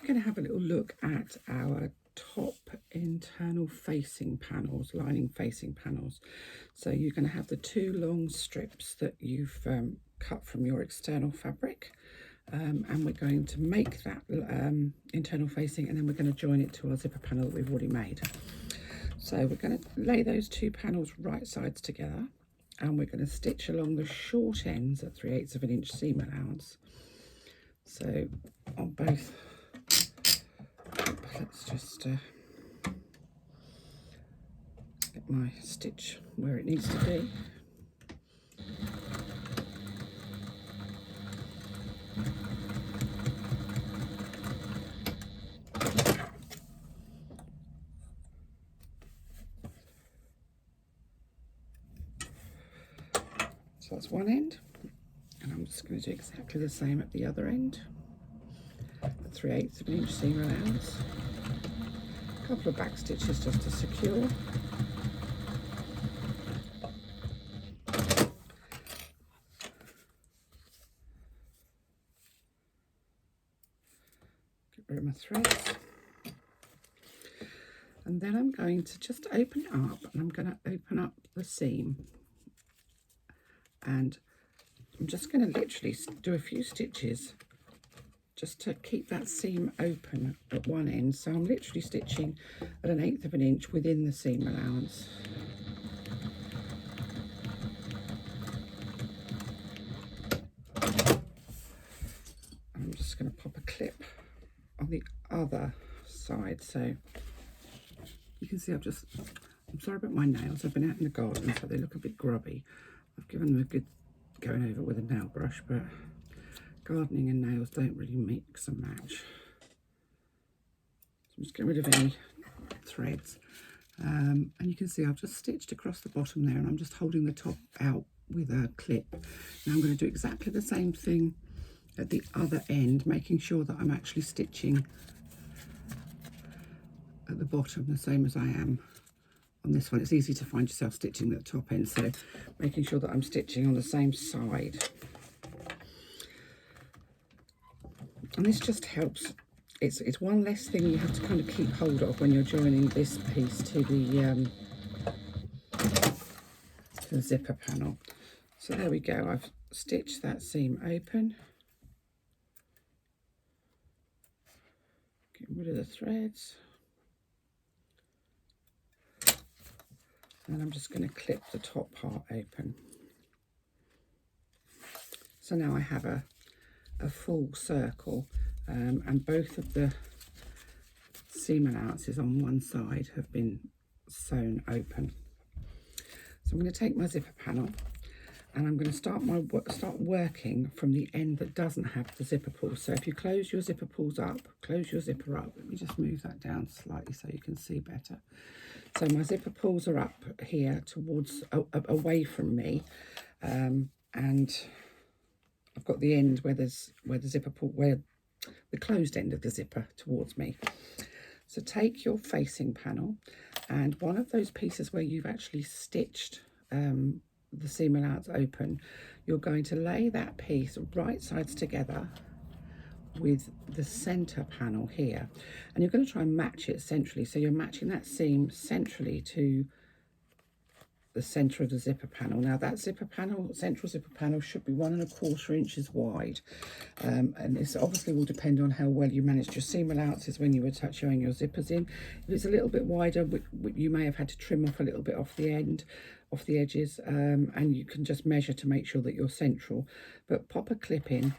going to have a little look at our top internal facing panels, lining facing panels. So you're going to have the two long strips that you've cut from your external fabric, and we're going to make that internal facing, and then we're going to join it to our zipper panel that we've already made. So we're going to lay those two panels right sides together, and we're going to stitch along the short ends at 3/8 of an inch seam allowance. So on both, let's just get my stitch where it needs to be. So that's one end, and I'm just going to do exactly the same at the other end. At 3/8 of an inch seam allowance. A couple of back stitches just to secure. Get rid of my threads. And then I'm going to just open it up, and I'm going to open up the seam. And I'm just going to literally do a few stitches just to keep that seam open at one end. So I'm literally stitching at 1/8 of an inch within the seam allowance. And I'm just going to pop a clip on the other side. So you can see I'm sorry about my nails. I've been out in the garden, so they look a bit grubby. I've given them a good going over with a nail brush, but gardening and nails don't really mix and match. So I'm just getting rid of any threads. And you can see I've just stitched across the bottom there, and I'm just holding the top out with a clip. Now I'm going to do exactly the same thing at the other end, making sure that I'm actually stitching at the bottom the same as I am on this one. It's easy to find yourself stitching at the top end, so making sure that I'm stitching on the same side. And this just helps. It's one less thing you have to kind of keep hold of when you're joining this piece to the zipper panel. So there we go. I've stitched that seam open. Getting rid of the threads. And I'm just going to clip the top part open. So now I have a full circle, and both of the seam allowances on one side have been sewn open. So I'm going to take my zipper panel, and I'm going to start working from the end that doesn't have the zipper pull. So if you close your zipper pulls up, close your zipper up. Let me just move that down slightly so you can see better. So my zipper pulls are up here towards away from me, and I've got the end where the zipper pull, where the closed end of the zipper towards me. So take your facing panel, and one of those pieces where you've actually stitched the seam allowance open, you're going to lay that piece right sides together with the center panel here, and you're going to try and match it centrally. So you're matching that seam centrally to the center of the zipper panel. Now that zipper panel, central zipper panel, should be 1 1/4 inches wide, and this obviously will depend on how well you managed your seam allowances when you were showing your zippers in. If it's a little bit wider, you may have had to trim off a little bit off the end, off the edges, and you can just measure to make sure that you're central. But pop a clip in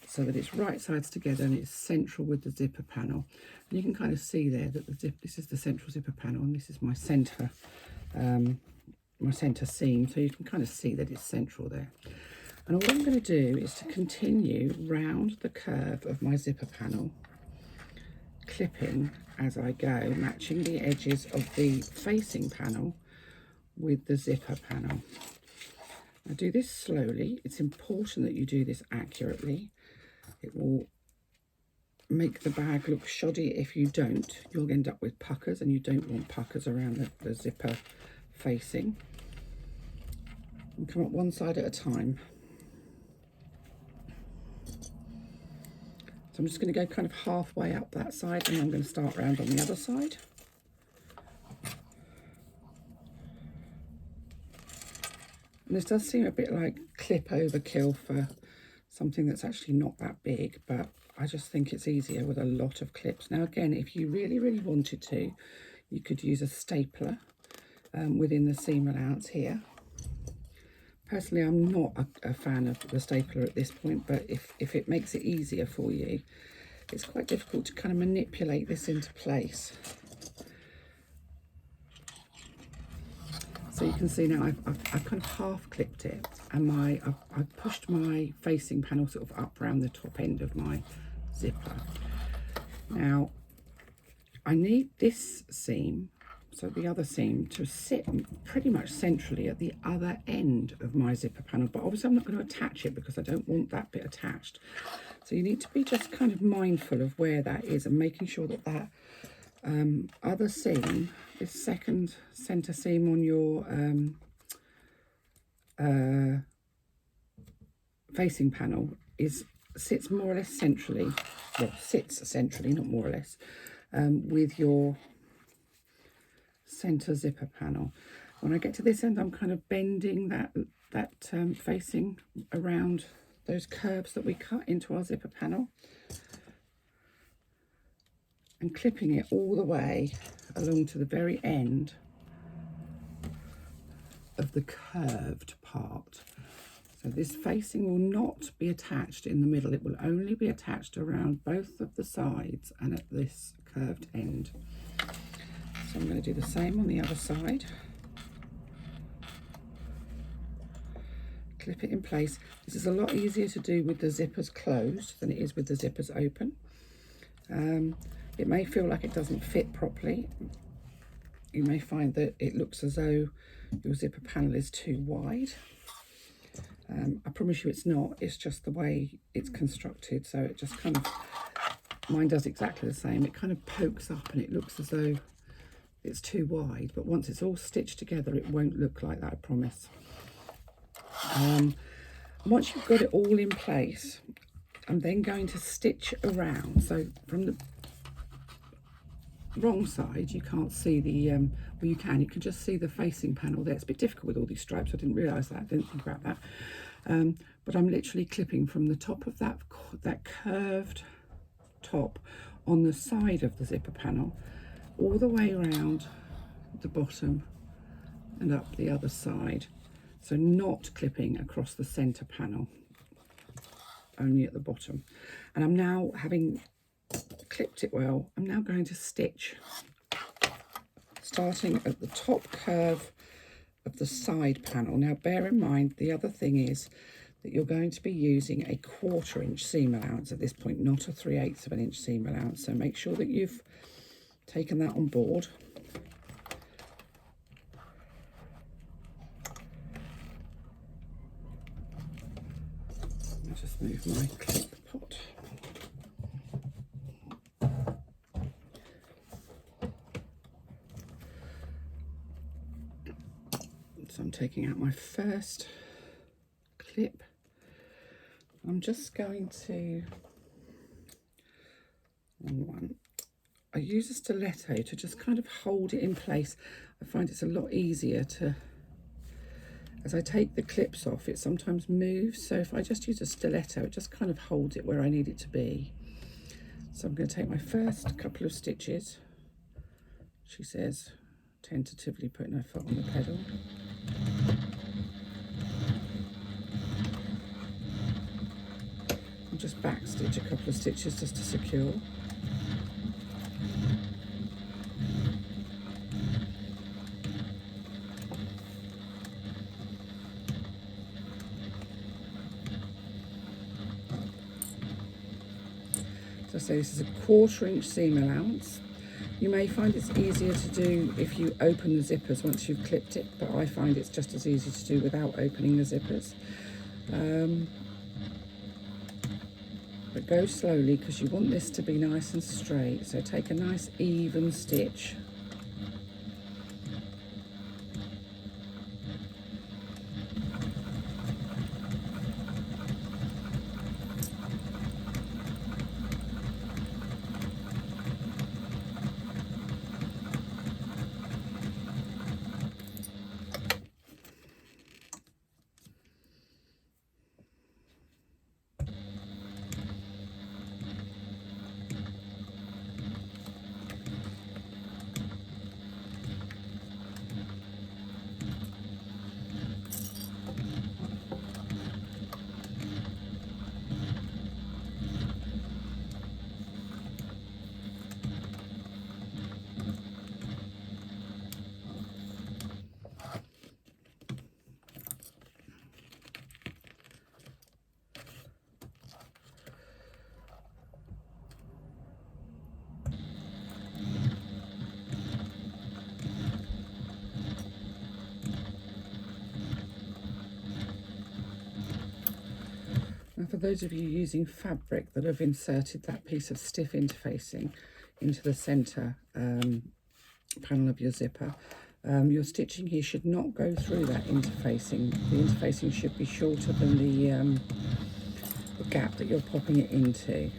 so that it's right sides together and it's central with the zipper panel. And you can kind of see there that this is the central zipper panel, and this is my center seam, so you can kind of see that it's central there. And all I'm going to do is to continue round the curve of my zipper panel, clipping as I go, matching the edges of the facing panel with the zipper panel. I do this slowly. It's important that you do this accurately. It will make the bag look shoddy if you don't. You'll end up with puckers, and you don't want puckers around the zipper facing. And come up one side at a time. So I'm just going to go kind of halfway up that side, and I'm going to start round on the other side. And this does seem a bit like clip overkill for something that's actually not that big, but I just think it's easier with a lot of clips. Now again, if you really, really wanted to, you could use a stapler within the seam allowance here. Personally, I'm not a fan of the stapler at this point, but if it makes it easier for you, it's quite difficult to kind of manipulate this into place. So you can see now I've kind of half clipped it, and I've pushed my facing panel sort of up around the top end of my zipper. Now I need this seam, so the other seam, to sit pretty much centrally at the other end of my zipper panel, but obviously I'm not going to attach it because I don't want that bit attached. So you need to be just kind of mindful of where that is and making sure that that other seam, this second center seam on your facing panel, sits more or less centrally, well, sits centrally, not more or less, with your center zipper panel. When I get to this end, I'm kind of bending that facing around those curves that we cut into our zipper panel, and clipping it all the way along to the very end of the curved part. So this facing will not be attached in the middle. It will only be attached around both of the sides and at this curved end. So I'm going to do the same on the other side. Clip it in place. This is a lot easier to do with the zippers closed than it is with the zippers open. It may feel like it doesn't fit properly. You may find that it looks as though your zipper panel is too wide. I promise you it's not, it's just the way it's constructed. So it just kind of, mine does exactly the same. It kind of pokes up and it looks as though it's too wide, but once it's all stitched together, it won't look like that, I promise. Once you've got it all in place, I'm then going to stitch around. So from the wrong side, you can't see the, well, you can just see the facing panel there. It's a bit difficult with all these stripes. I didn't realise that, I didn't think about that. But I'm literally clipping from the top of that curved top on the side of the zipper panel, all the way around the bottom and up the other side. So not clipping across the center panel, only at the bottom. And I'm now, having clipped it well, I'm now going to stitch, starting at the top curve of the side panel. Now bear in mind, the other thing is that you're going to be using a 1/4 inch seam allowance at this point, not a 3/8 of an inch seam allowance. So make sure that you've taken that on board. I'll just move my clip pot. So I'm taking out my first clip. I'm just going to, I use a stiletto to just kind of hold it in place. I find it's a lot easier to, as I take the clips off, it sometimes moves. So if I just use a stiletto, it just kind of holds it where I need it to be. So I'm going to take my first couple of stitches. She says, tentatively putting her foot on the pedal. I'll just back stitch a couple of stitches just to secure. So say this is a 1/4 inch seam allowance. You may find it's easier to do if you open the zippers once you've clipped it, but I find it's just as easy to do without opening the zippers. But go slowly because you want this to be nice and straight. So take a nice even stitch. for those of you using fabric that have inserted that piece of stiff interfacing into the centre panel of your zipper, your stitching here should not go through that interfacing. The interfacing should be shorter than the gap that you're popping it into.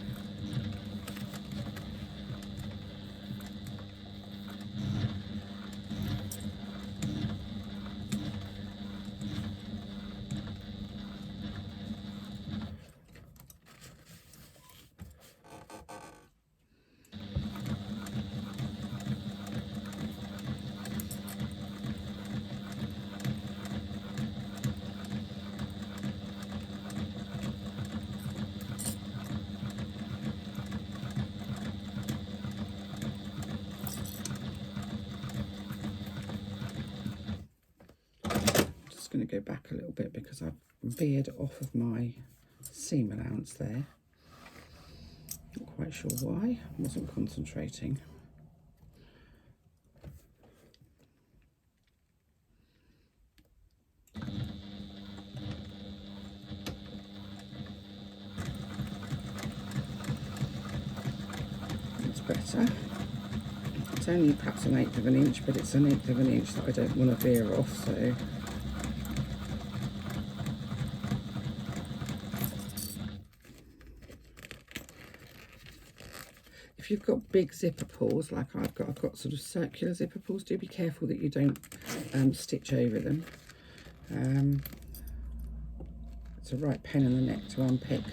Going to go back a little bit because I've veered off of my seam allowance there. Not quite sure why, I wasn't concentrating. It's better. It's only perhaps 1/8 of an inch, but it's 1/8 of an inch that I don't want to veer off, so if you've got big zipper pulls like I've got sort of circular zipper pulls, do be careful that you don't stitch over them. It's a right pain in the neck to unpick,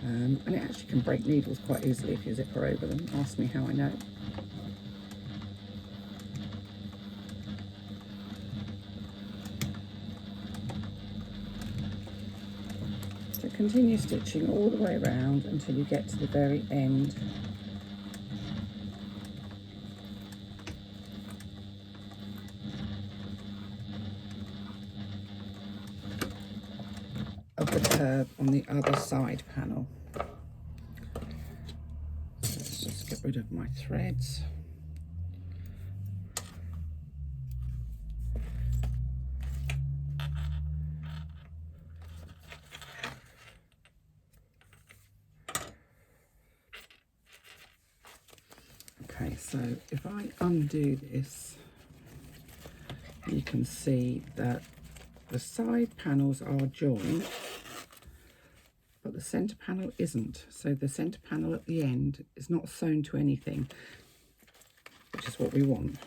and it actually can break needles quite easily if you zipper over them. Ask me how I know. So continue stitching all the way around until you get to the very end. Of the curve on the other side panel. So let's just get rid of my threads. Okay, so if I undo this, you can see that the side panels are joined, but the centre panel isn't. So the centre panel at the end is not sewn to anything, which is what we want.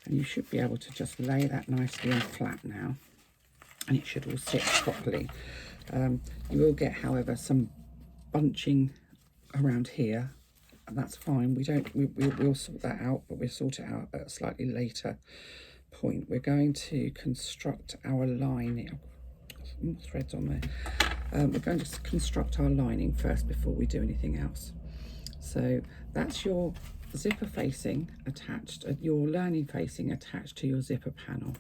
And you should be able to just lay that nicely and flat now, and it should all sit properly. You will get, however, some bunching around here, and that's fine. We'll sort that out, but we'll sort it out at a slightly later point. We're going to construct our lining. More threads on there. We're going to construct our lining first before we do anything else. So that's your zipper facing attached, your lining facing attached to your zipper panel.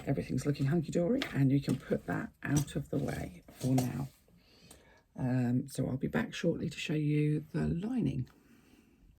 Everything's looking hunky-dory, and you can put that out of the way for now. So I'll be back shortly to show you the lining.